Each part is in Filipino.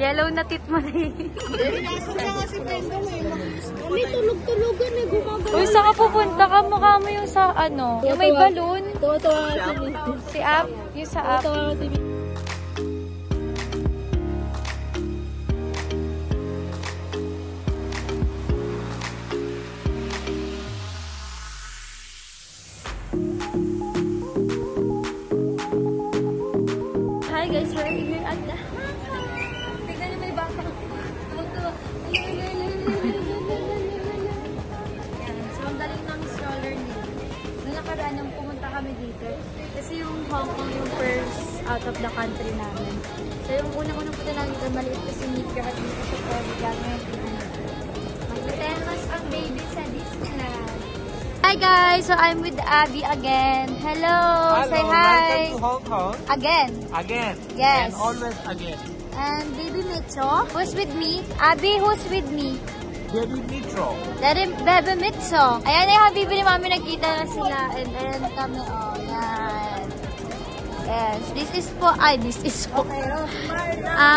Yellow na tit mo na eh. May tulog-tulogan eh, gumagalaw. Uy, saan ka pupunta ka? Mukha mo yung sa ano? Yung may balloon? Tuwa-tuwa Si App? Yung sa App? Hi guys, we're here at the tignan niyo may bata. So, ang galing ng stroller nila. Nung nakaraan nung pumunta kami dito, kasi yung Hong Kong yung first out of the country namin. So, yung unang-unang punta namin dito, maliit kasi Mika at dito sa Florida. Mag-10 months ang baby sa Disneyland. Hi guys! So, I'm with Abby again. Hello! Say hi! Welcome to Hong Kong. Again. Again. Yes. And always again. And baby Mitso, who's with me? Abby, who's with me? Baby Mitro. Bebe Mitso. Ayan yung habibi ni Mami, nagkita na sila. And then kami, oh, yan. Yes, this is po, this is po.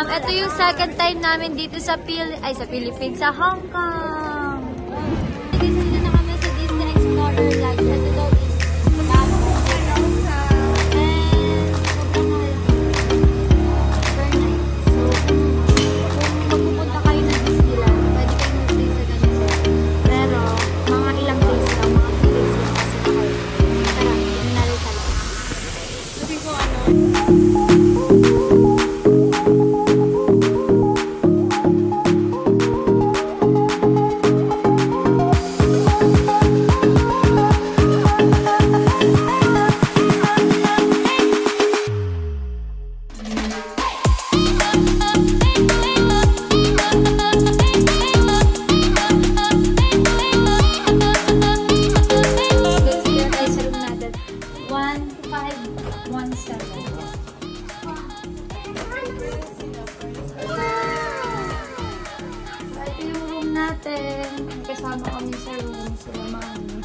Ito yung second time namin dito sa Philippines, sa Hong Kong. Guys, dito na kami sa Disney Explorer Lodge. Ito daw is kasama kami sa room, sila Mami.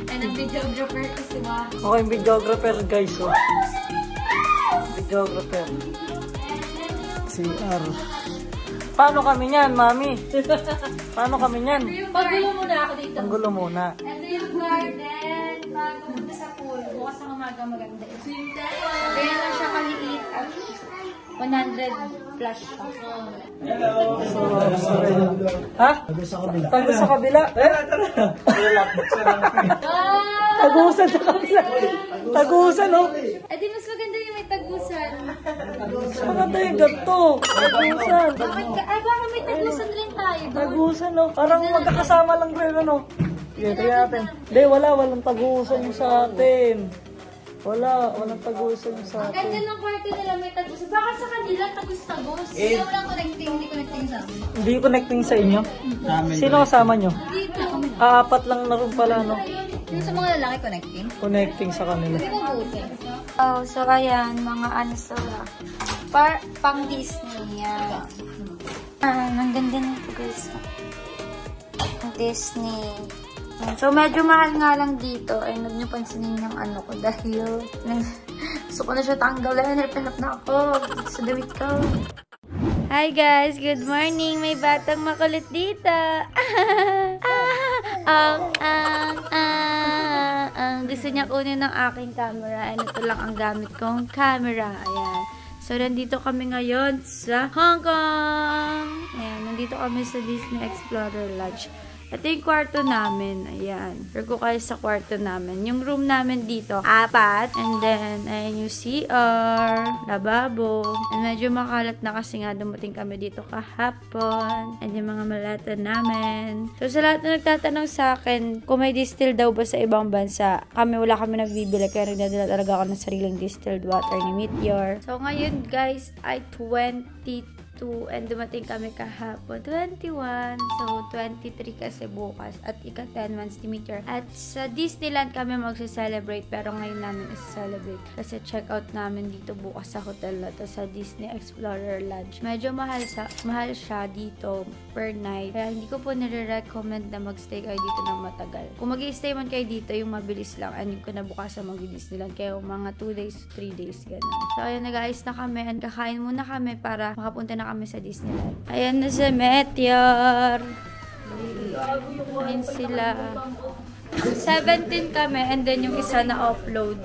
And ang videographer kasi ba? Okay, videographer guys. Oh. Videographer. CR. Paano kami niyan, Mami? Paano kami niyan? Paggulo muna ako dito. Paggulo muna. Ito yung garden. Bago punta sa pool. Bukas ang umaga maganda. Kaya lang siya kaliit at 100 plus pa. Hello. Ha? Tago sa kabila. Tagusan sa kabila. Tagusan, oh. Eh di mas maganda yung may tagusan. Maganda yung ganito. Tagusan. Baka may tagusan rin tayo. Tagusan, oh. Parang magkakasama lang rin, ano. Sige, tingnan natin. Hindi, walang tagusan yung sa atin. Walang tagusan yung sa Ang atin. ganda ng kwarto nila may tagusan. Baka sa kanila tagus-tagus. Hindi walang connecting, hindi connecting sa amin. Hindi connecting sa inyo? Sino kasama nyo? Dito. Apat lang na rin pala, no? Yung sa mga lalaki connecting? Connecting sa kanila. Hindi mo buti. Oh, so ayan, mga ano sila. Pang Disney, yan. Ang ganda nito guys. Disney. So, medyo mahal nga lang dito. Ay, huwag niyo pansinin yung ano ko dahil gusto ko na siya tanggalin. Hanap na ako sa damit ko. Hi guys! Good morning! May batang makulit dito. Gusto niya kunin ng aking camera. And ito lang ang gamit kong camera. Ayan. So, nandito kami ngayon sa Hong Kong. Ayan, nandito kami sa Disney Explorer Lodge. Ito yung kwarto namin. Ayan. Share ko kayo sa kwarto namin. Yung room namin dito, 4. And then, ayan yung CR, lababo. And medyo makalat na kasi nga dumating kami dito kahapon. And yung mga malata namin. So, sa lahat na nagtatanong sa akin, kung may distilled daw ba sa ibang bansa, wala kami nagbibili. Kaya nagdadala talaga ako ng sariling distilled water ni Meteor. So, ngayon guys, ay 22 and dumating kami kahapon 21, so 23 kasi bukas at ika-10 months ni Meteor. At sa Disneyland kami magse-celebrate, pero ngayon namin isa-celebrate kasi check-out namin dito bukas sa hotel na to sa Disney Explorer Lodge. Medyo mahal siya dito per night, kaya hindi ko po nire-recommend na magstay kayo dito ng matagal. Kung mag-i-stay man kayo dito, yung mabilis lang, and yung kinabukasan mag-Disneyland kayo mga 2 days, 3 days, gano'n. So ayun, nag-ayos na kami and kakain muna kami para makapunta na na kami sa Disneyland. Ayan na si Meteor. Ayan sila. 17 kami and then yung isa na-upload.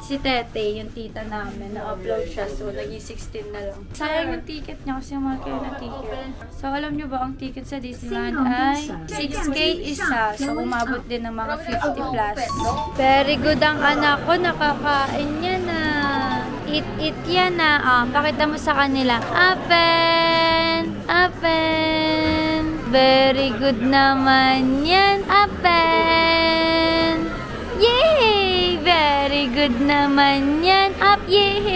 Si Tete, yung tita namin, na-upload siya. So, naging 16 na lang. Sayang yung ticket niya kasi mahal kayo na ticket. So, alam niyo ba, ang ticket sa Disneyland ay 6K isa. So, umabot din ng mga 50 plus. Very good ang anak ko. Nakakain niya na. Eat yan na. Pakita mo sa kanila. Apen! Apen! Very good naman yan. Apen! Yay! Very good naman yan. Up! Yay!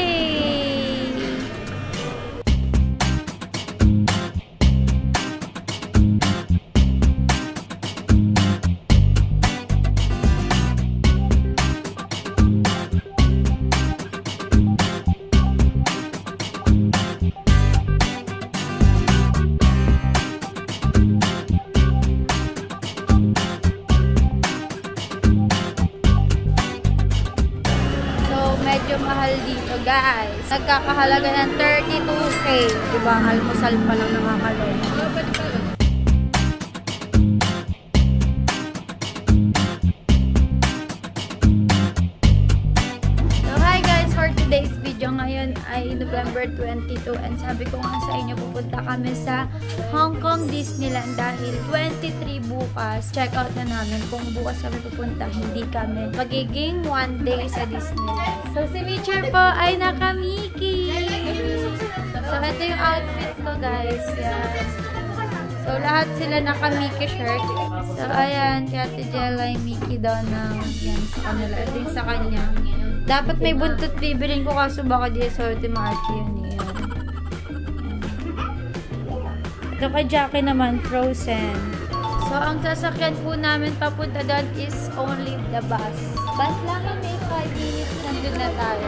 Medyo mahal dito, guys. Nagkakahalaga ng 32K. Diba? Almusal pa lang nakakaloy. So, hi guys! For today's video ngayon ay November 22 and sabi ko nga sa inyo, pupunta kami sa Hong Kong Disneyland dahil 23 bukas. Check out na namin kung bukas kami pupunta. Hindi kami. Magiging one day sa Disneyland. So, si Mitchell po ay naka-Mickey. So, ito yung outfit ko, guys. Yan. So, lahat sila naka-Mickey shirt. So, ayan. Kaya Ate Jella yung Mickey daw na yan sa kanila. Ito yung sa kanya. Dapat may buntot bibilin ko kaso baka di sa Ate Marty yun. Yan. Ito kay Jackie naman, Frozen. So, ang sasakyan po namin papunta doon is only the bus. Bus lang kami, 5 minutes nandun na tayo.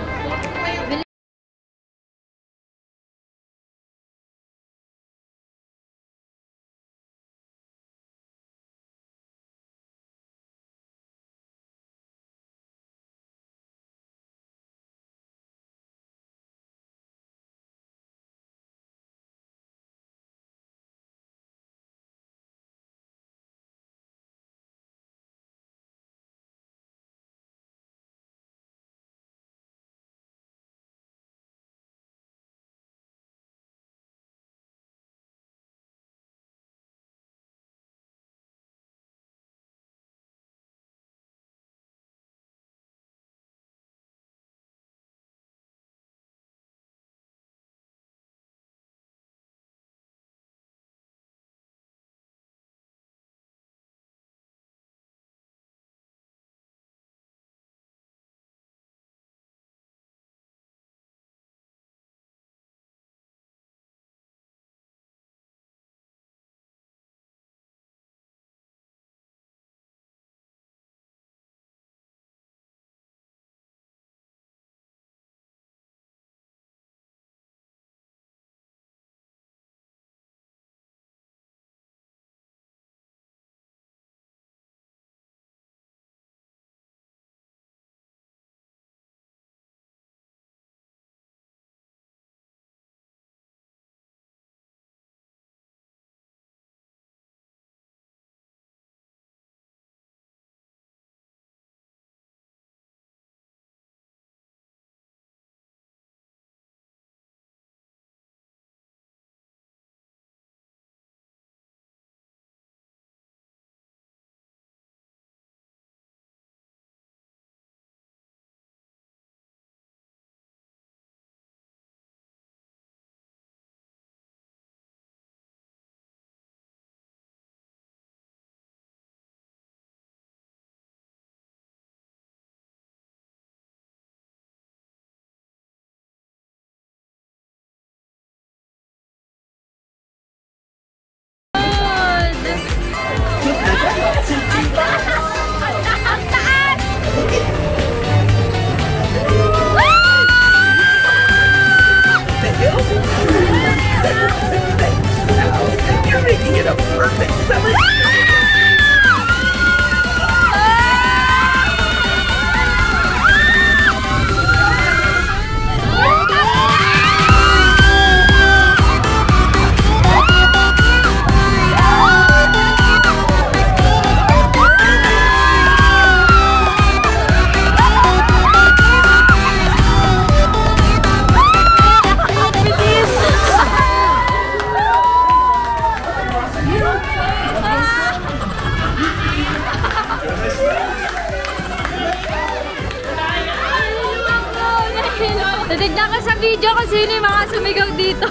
Kita ka sa video kung sino yung mga sumigaw dito.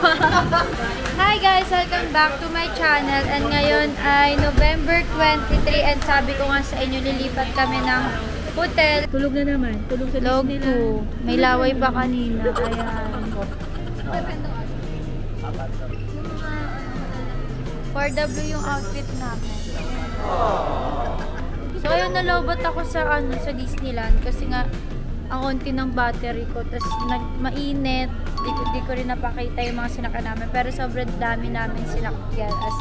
Hi guys! Welcome back to my channel. And ngayon ay November 23 and sabi ko nga sa inyo, lilipat kami ng hotel. Tulog na naman. Tulog sa Log Disneyland. 2. May laway pa kanina. Ayan. For W yung outfit namin. So ayun, nalobat ako sa Disneyland kasi nga ang konti ng battery ko, tapos mainit, di ko rin napakita yung mga sinakyan namin, pero sobrang dami namin sinakyan. As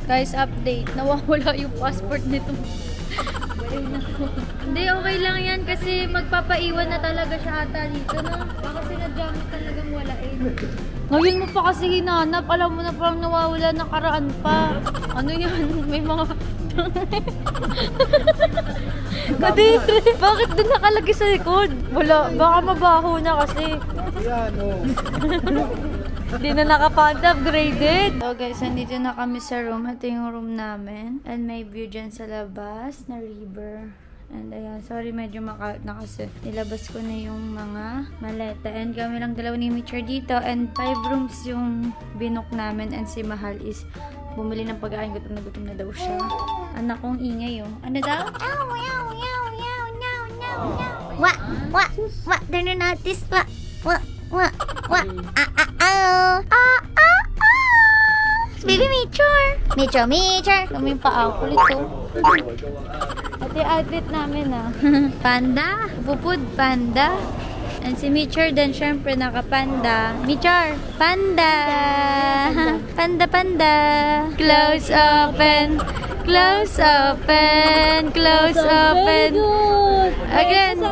guys, update, nawawala yung passport nito. Hindi, okay lang yan kasi magpapaiwan na talaga siya ata dito, no? Baka sinadya mo talagang walain. Ngayon mo pa kasi hinanap, alam mo na parang nawawala, nakaraan pa. Ano yan? May mga... Kadiri! Bakit doon nakalagay sa likod? Wala, baka mabaho na kasi. Hindi na nakapanta, upgraded. So guys, nandito na kami sa room. Ito yung room namin. And may view dyan sa labas na river. And ayan, sorry medyo makaot na kasi nilabas ko na yung mga maleta. And kami lang dalawa ni Mitchell dito. And 5 rooms yung binook namin. And si Mahal is bumili ng pagkain. Gutom na daw siya. Anak kong ingay oh. Ano daw? What? They're not notice. What? Baby Mitchell. Kami yung paaw. Kulit to. Ito yung outfit namin ah. Panda. Pupud panda. And si Mitchell din, syempre, naka-panda. Mitchell! Panda! Panda! Close open! Close open! Close open! Again!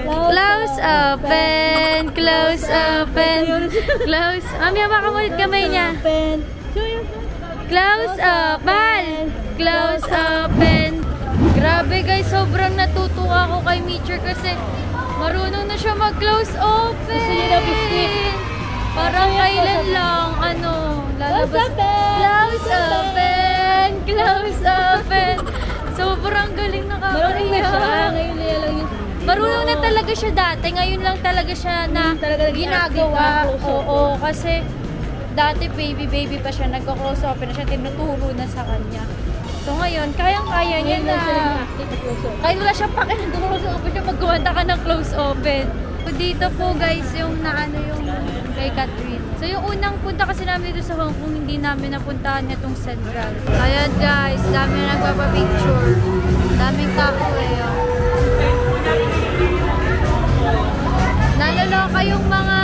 Close open! Close open! Close! Mami, baka mo ulit kamay niya. Close open! Close open! Grabe guys, sobrang natutuwa ako kay Mitchell kasi marunong na siya mag-close open. Parang kailan lang, lalabas. Close open! Close open! Sobrang galing, nakakaiyak. Marunong na talaga siya dati. Ngayon lang talaga siya na ginagawa. Oo, kasi dati baby pa siya. Nagko-close open na siya. Tinuturo na sa kanya. So ngayon, kayang-kaya niya na. Kahit wala siya pake nag-close open siya, magkumanta ka ng close open. So dito po guys, yung yung kay Catherine. So yung unang punta kasi namin dito sa Hong Kong, hindi namin napuntahan itong Central. Ayan guys, dami na nagpapapicture. Daming tao eh. Nalaloka yung mga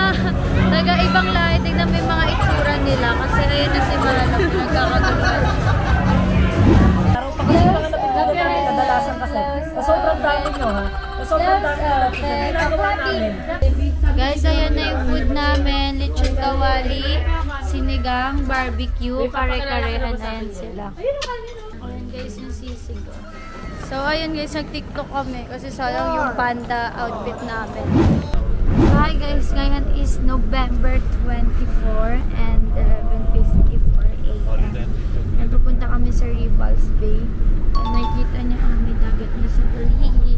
taga-ibang lahi. Tignan mo yung mga itsura nila. Kasi ayun na si Malala, nagkakagulpan. Kadalasan kasi. Sobrang dami nyo ha. Sobrang dami ginagawa namin. Guys, ayan na yung food namin. Lechon kawali, sinigang, barbecue, kare-karehan. Ayan sila. Ayan guys yung sisig. So ayun guys, nag-tiktok kami kasi sayang yung panda outfit namin. Hi guys, ngayon is November 24 and 11:54 AM. And pupunta kami sa Rivals Bay. And nakikita niya ang may dagat na sa Bali.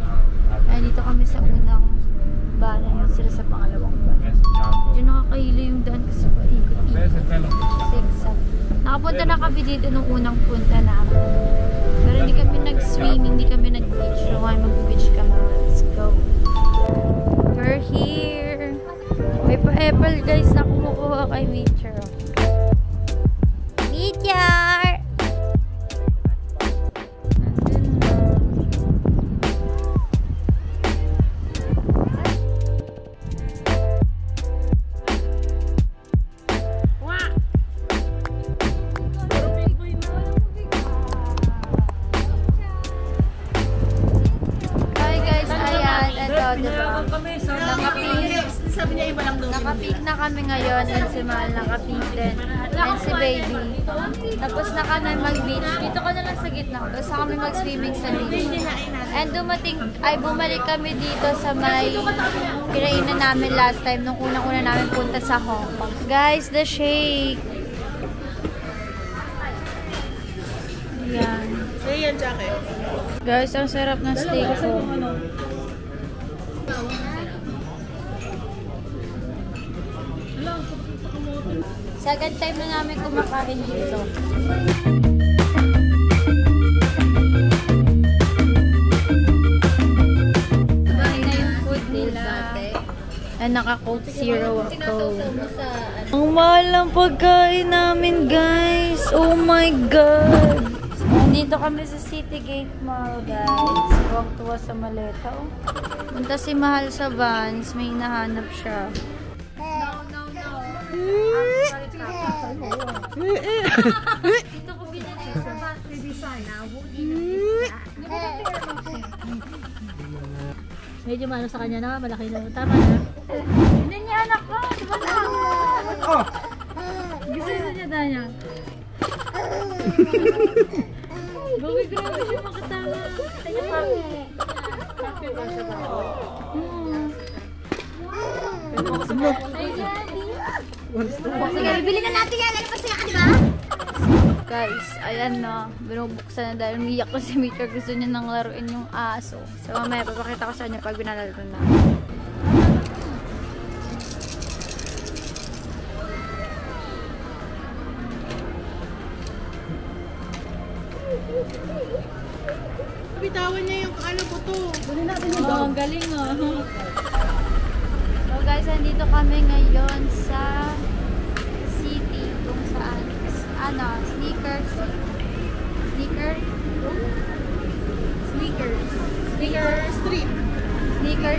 And dito kami sa unang banan, sila sa pangalawang banan. Diyan nakakahilo yung daan kasi paikot-ikot. Zigzag. Nakapunta na kami dito nung unang punta namin. Pero hindi kami nag-swimming, hindi kami nag-beach. So ngayon mag-beach kami. Let's go. We're here. May pa-apple guys na kumukuha kay Mitchell. Mitchell! Nakapik na kami ngayon and si Mahal nakapik din and si Baby. Tapos na kami mag-beach. Dito ka na lang sa gitna. Tapos na kami mag-swimming sa beach. And bumalik kami dito sa may kinainan namin last time nung unang-una namin punta sa Hong Kong. Guys, the shake. Ayan. Guys, ang sarap ng steak ko. Second time na namin kumakain dito. Bahay na yung food nila. Ay, naka-Coke Zero ako. Ang mahal ng pagkain namin, guys. Oh my God. Nandito kami sa City Gate Mall, guys. Huwag tuwa sa maleta, oh. Punta si Mahal sa Vans. May hinahanap siya. Dito ko binili sa Vans. Medyo malo sa kanya na, malaki na. Tama na. Hindi niya anak ko. Diba na? Oh! Gusto niya Danya. Bawi, grabe siya makatawa. Kaya papi. Papi ba siya ba? Ay, Daddy. Sige, bibili na natin yan. Ano pa siya ka, di ba? Guys, ayan na. Binubuksan na dahil umiyak ko si Mitchell. Gusto niya nang laruin yung aso. So, mamaya papakita ko sa inyo pag binalaro na. Bitawan niya yung ano ko to. Oh, ang galing oh. So guys, nandito kami ngayon sa city kung saan Sneakers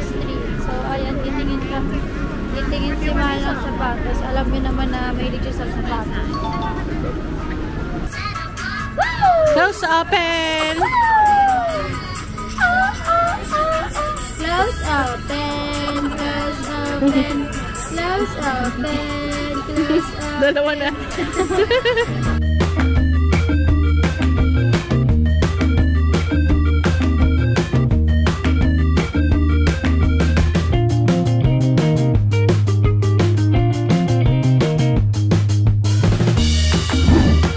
Street. So ayan, titingin si Mahal ng sapatos. Alam niyo naman na may siya sa sapatos. Close open! Close open, close open, close open, close open. Dalawa na.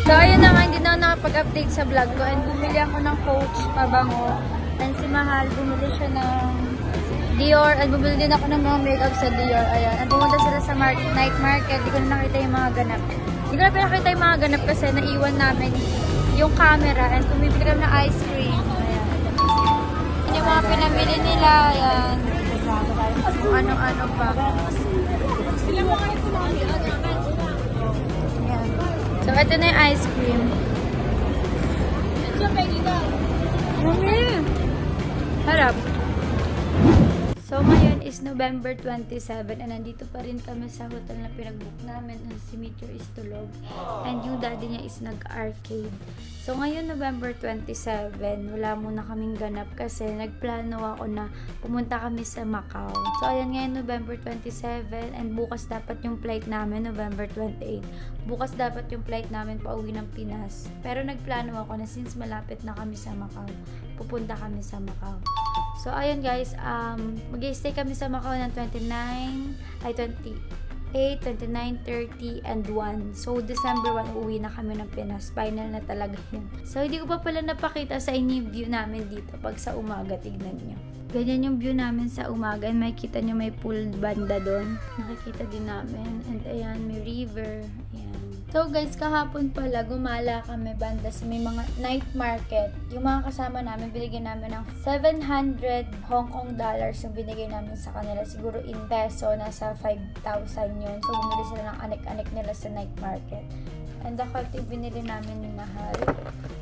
So ayun na nga, hindi na ako nakapag-update sa vlog ko and bumili ako ng Coach pabango. And si Mahal, bumili siya ng Dior at bumili din ako ng mga makeup sa Dior. Ayan. At pumunta sila sa night market. Di ko na nakita yung mga ganap. Di ko na pinakita yung mga ganap kasi naiwan namin yung camera and bumibili kami ng ice cream. Ayan. Yan yung mga pinamili nila. Ayan. Kung ano-ano pa. Ayan. So, ito na yung ice cream. Harap. So, ngayon is November 27 and nandito pa rin kami sa hotel na pinag-book namin and si Mitchell is tulog and yung daddy niya is nag-arcade. So, ngayon November 27, wala muna kaming ganap kasi nagplano ako na pumunta kami sa Macau. So, ayan ngayon November 27 and bukas dapat yung flight namin November 28. Bukas dapat yung flight namin pauwi ng Pinas. Pero nagplano ako na since malapit na kami sa Macau, pupunta kami sa Macau. So, ayun guys, mag-stay kami sa Macau ng 28, 29, 30, and 1. So, December 1, uwi na kami ng Pinas. Final na talaga yun. So, hindi ko pa pala napakita sa inyo yung view namin dito pag sa umaga. Tignan nyo. Ganyan yung view namin sa umaga. And makikita nyo may pool banda doon. Nakikita din namin. And ayan, may river. Ayan. So guys, kahapon pala, gumala kami banda sa may mga night market. Yung mga kasama namin, binigyan namin ng 700 Hong Kong dollars yung binigay namin sa kanila. Siguro in peso, nasa 5,000 yun. So bumili sila ng anik-anik nila sa night market. And the coffee binili namin ni Mahal.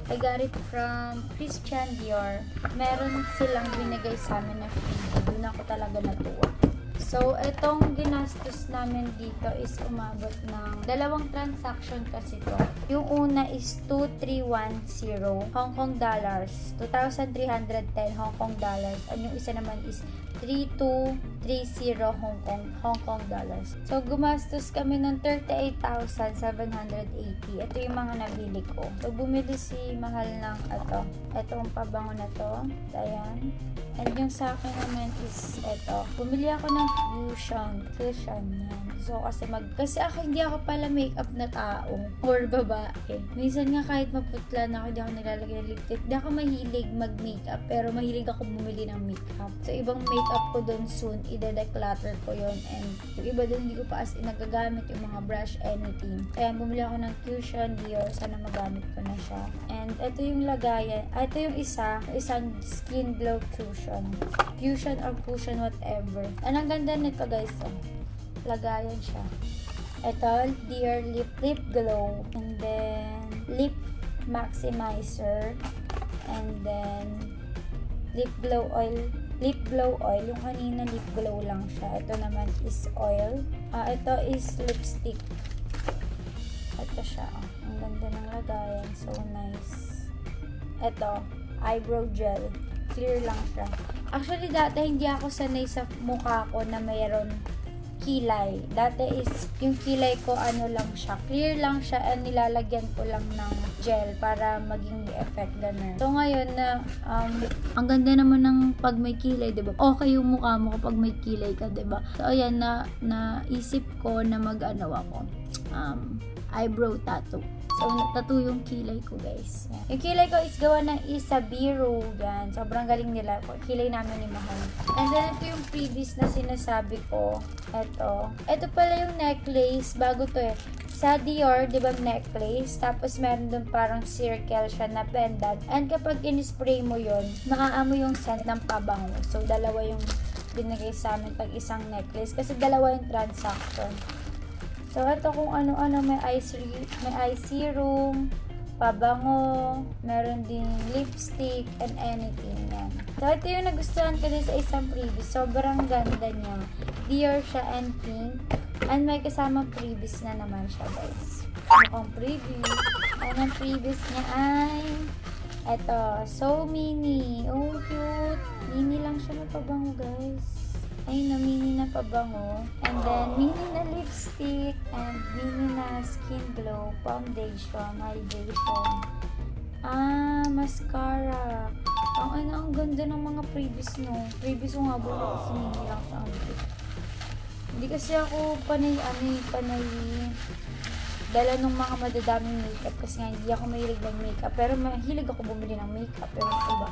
I got it from Christian Dior. Meron silang binigay sa amin na free. Doon ako talaga natuwa. So, itong ginastos namin dito is umabot ng dalawang transaction kasi to. Yung una is 2,310 Hong Kong dollars. 2,310 Hong Kong dollars. And yung isa naman is 3,230 Hong Kong dollars. So, gumastos kami ng 38,780. Ito yung mga nabili ko. So, bumili si Mahal ng itong pabango na to. Ayan. And yung sa akin naman is ito. Bumili ako ng fusion. Yan. gusto ko kasi ako hindi ako pala makeup na tao or babae. Minsan nga kahit maputla na ako, hindi ako nilalagay ng lip tint. Hindi ako mahilig mag-makeup, pero mahilig ako bumili ng makeup. So, ibang makeup ko doon soon, ide-declutter ko yon. And yung iba doon, hindi ko pa as in nagagamit yung mga brush, anything. Kaya bumili ako ng Cushion Dior. Sana magamit ko na siya. And ito yung lagayan. Ito yung isang Skin Glow Cushion. Cushion or Cushion, whatever. Ang ganda nito guys. Lagayan siya. Ito, Dior Lip Glow. And then, Lip Maximizer. And then, Lip Glow Oil. Lip Glow Oil. Yung kanina, Lip Glow lang siya. Ito naman is oil. Ito is lipstick. Ito siya. Ang ganda ng lagayan. So nice. Ito, eyebrow gel. Clear lang siya. Actually, dati hindi ako sanay sa mukha ko na mayroon kilay. Dati is, yung kilay ko, ano lang siya. Clear lang siya and nilalagyan ko lang ng gel para maging effect ganun. So, ngayon na, ang ganda naman ng pag may kilay, diba? Okay yung mukha mo kapag may kilay ka, diba? So, ayan, naisip ko na mag-ano ako. Eyebrow tattoo. So, tattoo yung kilay ko, guys. Yan. Yung kilay ko is gawa ng Isabiro. Yan. Sobrang galing nila. Kilay namin ni Mahal. And then, ito yung previous na sinasabi ko. Ito. Ito pala yung necklace. Bago to eh. Sa Dior, di ba necklace? Tapos, meron dun parang circle siya na pendant. And kapag in-spray mo yun, maaamoy yung scent ng pabango. So, dalawa yung binigay sa amin pag isang necklace. Kasi dalawa yung transaction. So, ito kung ano-ano, may eye serum, pabango, meron din lipstick, and anything yan. So, ito yung nagustuhan ko din sa isang previous. Sobrang ganda niya. Dior siya and pink. And may kasama previous na naman siya, guys. Mukhang previous. And ang previous niya ay ito, So Mini. Oh, cute. Mini lang siya na pabango, guys. Ayun na, mini na pabango. And then, mini na lipstick. And mini na skin glow. Foundation. Hydration. Mascara. Ang ganda ng mga previous, no? Previous ko nga bulo kasi mini lang siya. Hindi kasi ako panay dala ng mga madadaming makeup kasi nga hindi ako mahilig ng makeup. Pero mahilig ako bumili ng makeup. Pero iba.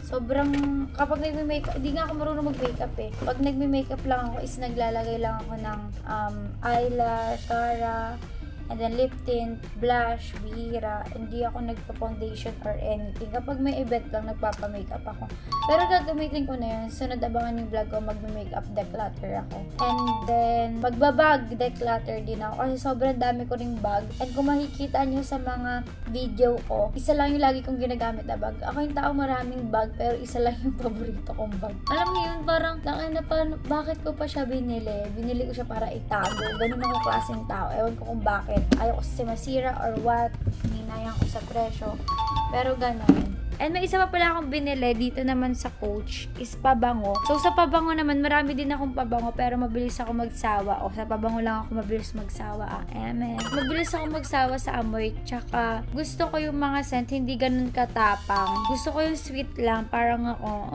Sobrang, kapag nagme-makeup, hindi nga ako marunong mag-makeup eh. Pag nagme-makeup lang ako is naglalagay lang ako ng eyelash, mascara, and then lip tint, blush, bihira. Hindi ako nagpa-foundation or anything. Kapag may event lang, nagpapa-makeup ako. Pero gagamitin ko na yun. Sunod abangan yung vlog ko, magme-makeup declutter ako. And then, magbabag declutter din ako. Kasi sobrang dami ko ring bag. And kung makikita nyo sa mga video ko, isa lang yung lagi kong ginagamit na bag. Ako yung tao maraming bag, pero isa lang yung paborito kong bag. Alam niyo yun, parang, bakit ko pa siya binili? Binili ko siya para itago. Ganun ako klaseng tao. Ewan ko kung bakit. Ayaw ko kasi masira or what. Hinayang ko sa presyo. Pero ganon. And may isa pa pala akong binili dito naman sa Coach is pabango. So sa pabango naman, marami din akong pabango pero mabilis ako magsawa. O sa pabango lang ako mabilis magsawa. Mabilis ako magsawa sa amoy. Tsaka gusto ko yung mga scent hindi ganun katapang. Gusto ko yung sweet lang. Parang ako.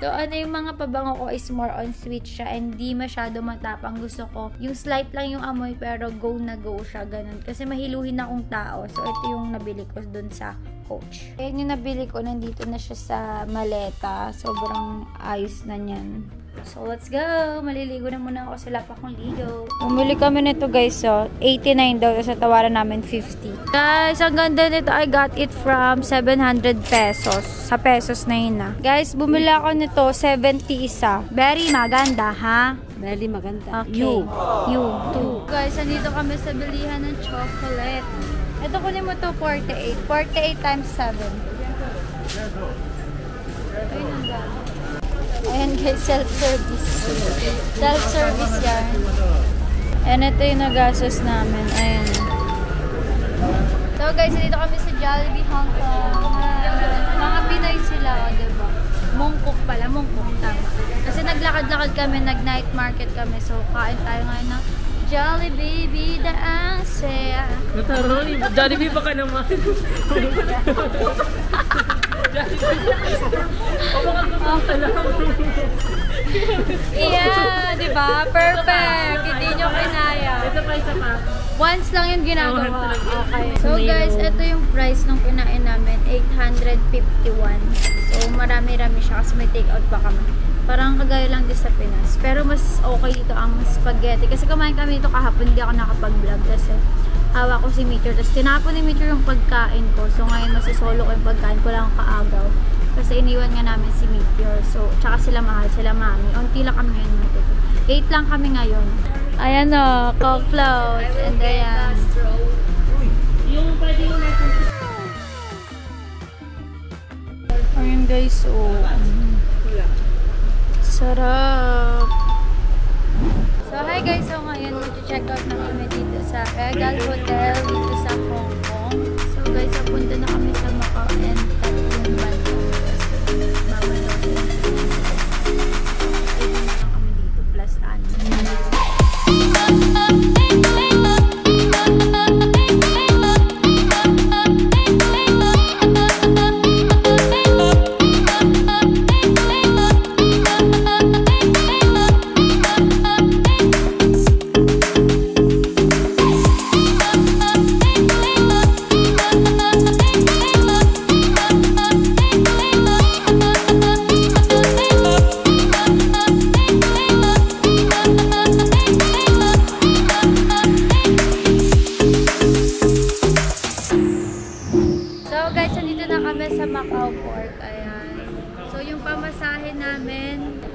So yung mga pabango ko is more on sweet siya and hindi masyado matapang. Gusto ko yung slight lang yung amoy pero go na go siya. Ganun. Kasi mahiluhin akong tao. So ito yung nabili ko dun sa Coach. Ayan yung nabili ko. Nandito na siya sa maleta. Sobrang ayos na niyan. So, let's go! Maliligo na muna ako sa lapa kong ligo. Bumili kami nito guys. So, 89 daw. Sa tawaran namin 50. Guys, ang ganda nito. I got it from 700 pesos. Sa pesos na yun na. Guys, bumili ako nito 70 isa. Very maganda, ha? Very maganda. Okay. You. Guys, andito kami sa bilihan ng chocolate. Ito kunin mo to 48. 48 times 7. Ayun ang gano'n. Ayan guys, self-service. Self-service yan. And ito yung nagastos namin. Ayan. So guys, dito kami sa Jollibee Hong Kong. Mga Pinoy sila, o diba? Mongkok pala, Mongkok. Tama. Kasi naglakad-lakad kami, nag-night market kami. So, kain tayo ngayon ng Jollibee, bida ang saya. Nataroy, Jollibee pa ka naman. Yeah, di ba? Perfect. Hindi nyo kinaya. Isa pa. Once lang yung ginagawa. Okay. So guys, ito yung price nung kinain namin. 851. So marami-rami siya kasi may take out pa kami. Parang kagaya lang din sa Pinas. Pero mas okay dito ang spaghetti. Kasi kumain kami dito kahapon, hindi ako nakapag-vlog kasi hawak ko si Meteor. Tapos tinapon ni Meteor yung pagkain ko. So ngayon masisolo ko yung pagkain ko lang kaagaw. Kasi iniwan nga namin si Meteor. So, tsaka sila mahal, sila mami. Unti lang kami ngayon matito. 8 lang kami ngayon. Ayan o, Coke float. And ayan. Yung pwede yung natin. Ayan guys, so sarap. So, hi guys. So, ngayon mag-check out na kami dito sa Regal Hotel dito sa Hong Kong. So, guys, napunta na kami sa Macau and tatlong banyo. Kasi, babalaw sila. Ito na kami dito, plus ano.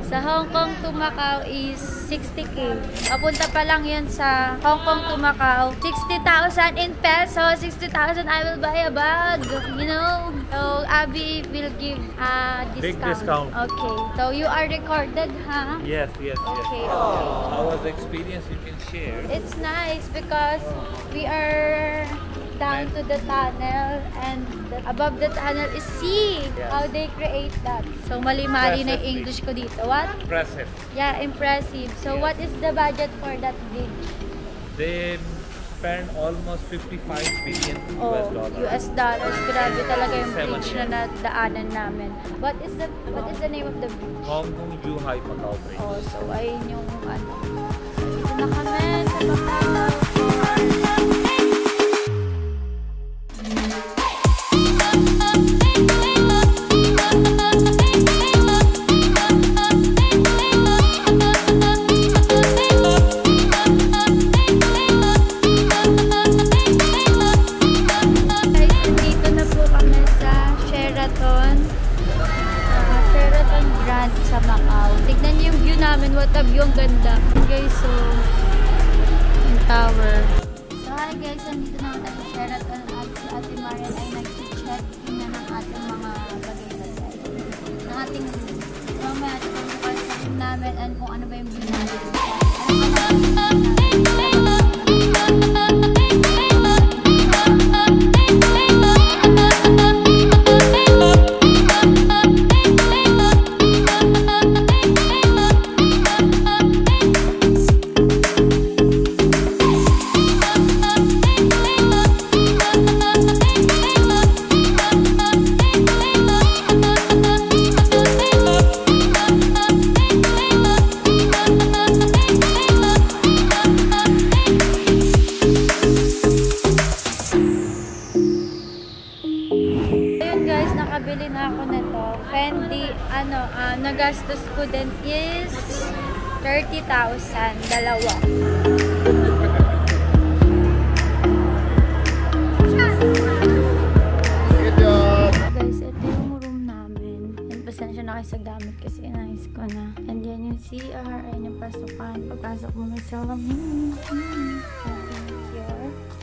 Sa Hong Kong to Macau is 60k. Papunta pa lang yan sa Hong Kong to Macau. 60,000 in pesos. 60,000 I will buy a bag. You know? So, Abby will give a discount. Big discount. Okay. So, you are recorded, huh? Yes, yes, Okay, yes. okay. How was the experience you can share? It's nice because we are down to the tunnel and above the tunnel is sea. Yes. How they create that. So mali-mali na Impressive yung English ko dito. What? Impressive. Yeah, impressive. So Yes. what is the budget for that bridge? They spent almost 55 billion Oh, US dollars. US dollars. Grabe talaga yung 7 bridge na years. nadaanan namin. What is the name of the bridge? Hong Kong Zhuhai Macau Bridge. Oh, so ayun yung ano. So dito na kami sa Macau. Sheraton Grand sa Macau. Tignan niyo yung view namin. What a view. Ang ganda. Guys, so yung tower. So hi guys, nandito na tayo sa Sheraton at si Ate Marian ay nag-check in na ng ating mga bagay-bagay. Ng ating room. So mamaya ito yung room namin and kung ano ba yung view namin. Nakabili na ako nito. Fendi, nagastos ko din is 30,000, dalawa. Guys, ito yung room namin. And pasensya na kayo sa gamit kasi inayos ko na. And yan yung CR, ayan yung pasukan. Pagpasok mo may salamin.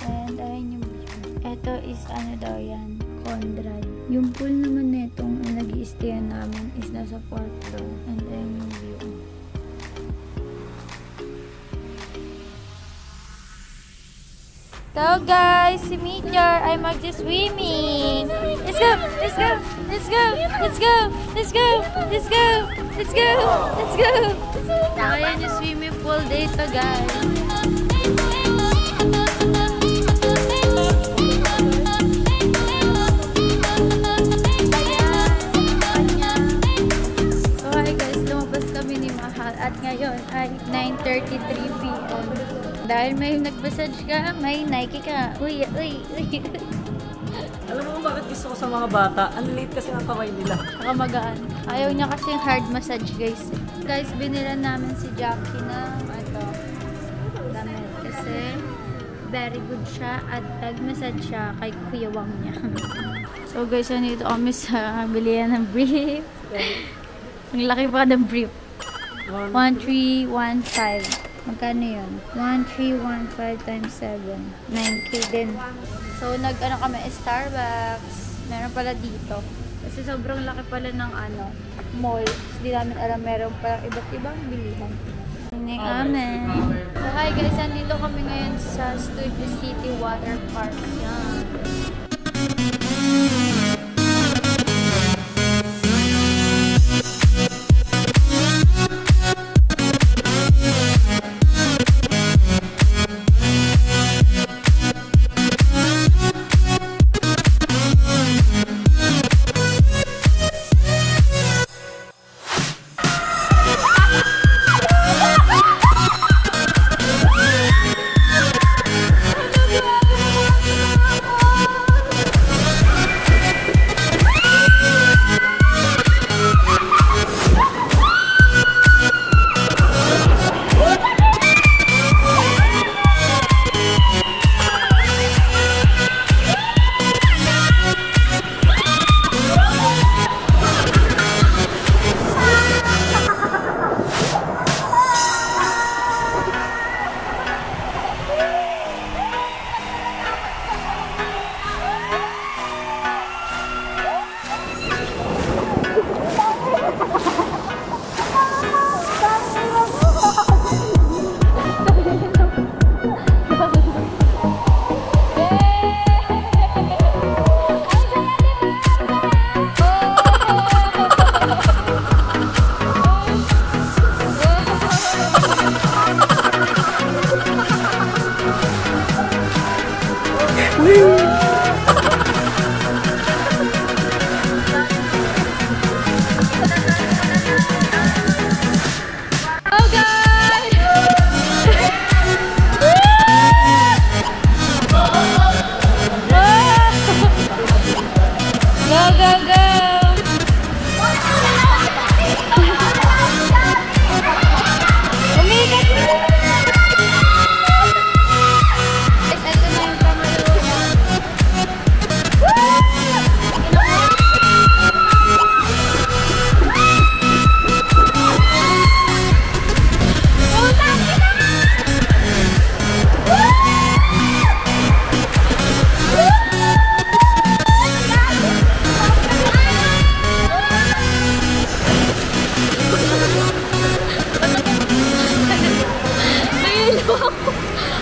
And ayan yung view. Ito is ano daw yan, Conrad. Yung pool naman netong nag-i-stayan namin is nasa 4th floor. And then yung view. So guys, si Meteor ay mag-swimming. Let's go! Let's go! Let's go! Let's go! Let's go! Let's go! Let's go! Let's go! So ayan yung swimming pool dito guys. Kami ni Ma 6:33 p.m. Dahil may nag-massage ka, may Nike ka. Uy. Alam mo bakit gusto ko sa mga bata? Ang liit kasi ng kamay nila. Nakamagaan. Ayaw niya kasi hard massage, guys. Guys, binila namin si Jackie ng damit. Kasi very good siya at nag-massage siya kay Kuya Wang niya. So guys, nandito kami sa bilihan ng brief. Ang laki pa ng brief. 1315. Magkano yun? 1315 times 7. 9K din. So, nag-ano kami, Starbucks. Meron pala dito. Kasi sobrang laki pala ng mall. Hindi namin alam, meron pala iba't ibang bilihan. Amen. So, hi guys, nandito kami ngayon sa Studio City Water Park. Yan.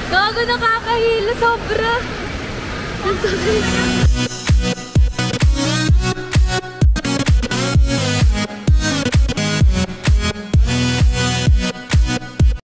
Gago, nakakahilo sobra. Ang sakit.